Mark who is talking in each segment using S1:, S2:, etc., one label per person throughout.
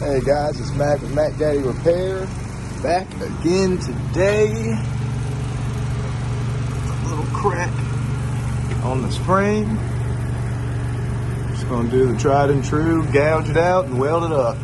S1: Hey guys, it's Mac with Mac Daddy Repair, back again today. A little crack on the spring. Just gonna do the tried and true, gouge it out and weld it up.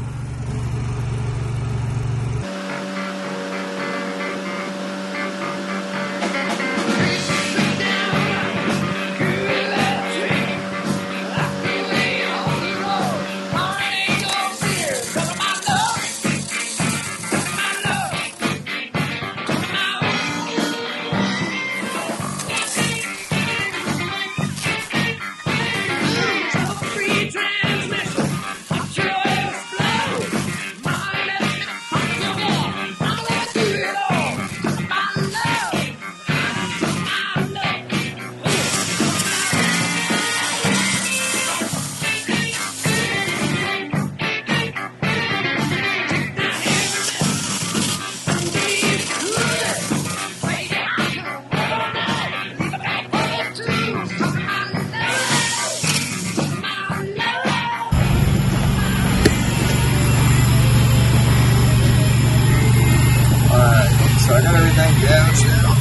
S1: So I got everything gouged out.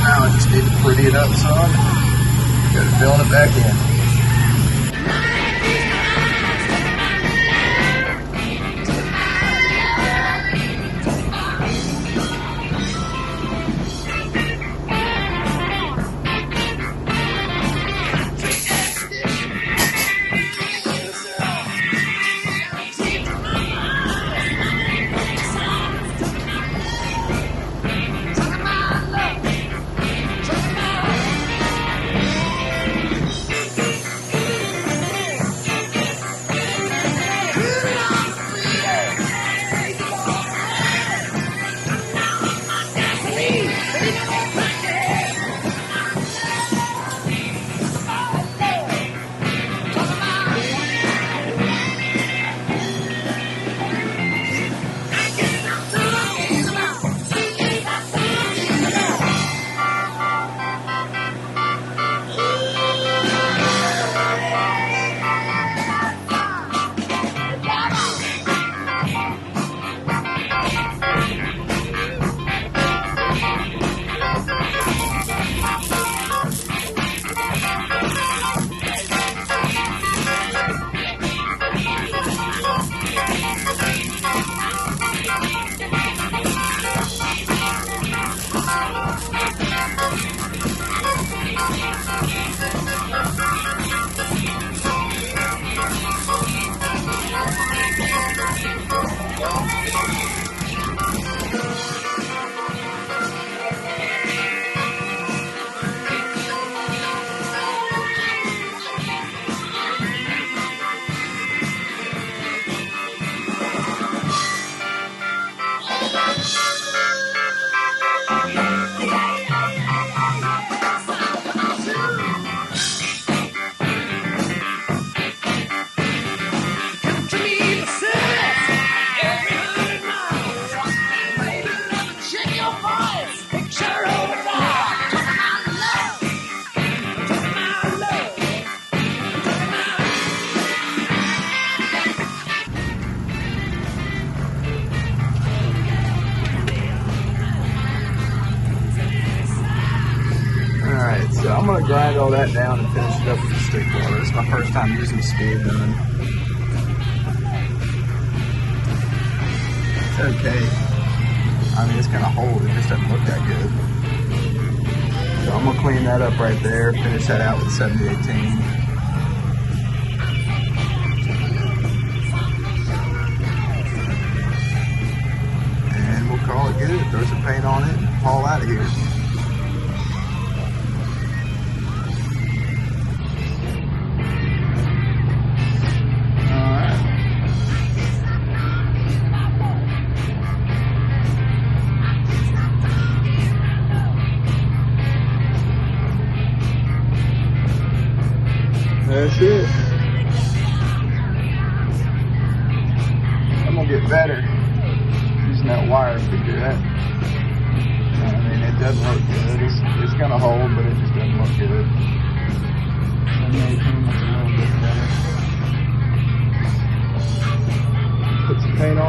S1: Now I just need to pretty it up some. Got to fill it back in. Alright, so I'm going to grind all that down and finish it up with the stick welder. It's my first time using the speed gun. It's okay. I mean, it's going to hold, it just doesn't look that good. So I'm going to clean that up right there, finish that out with 7018. And we'll call it good, throw some paint on it, and haul out of here. That's it. I'm gonna get better using that wire figure. That, I mean, it doesn't look good. It's gonna hold, but it just doesn't look good. So maybe that's a little bit better.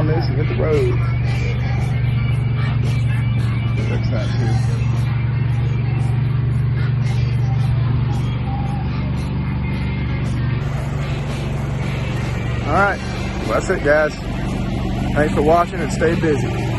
S1: on this and hit the road. Fix that too. All right, well, that's it, guys. Thanks for watching and stay busy.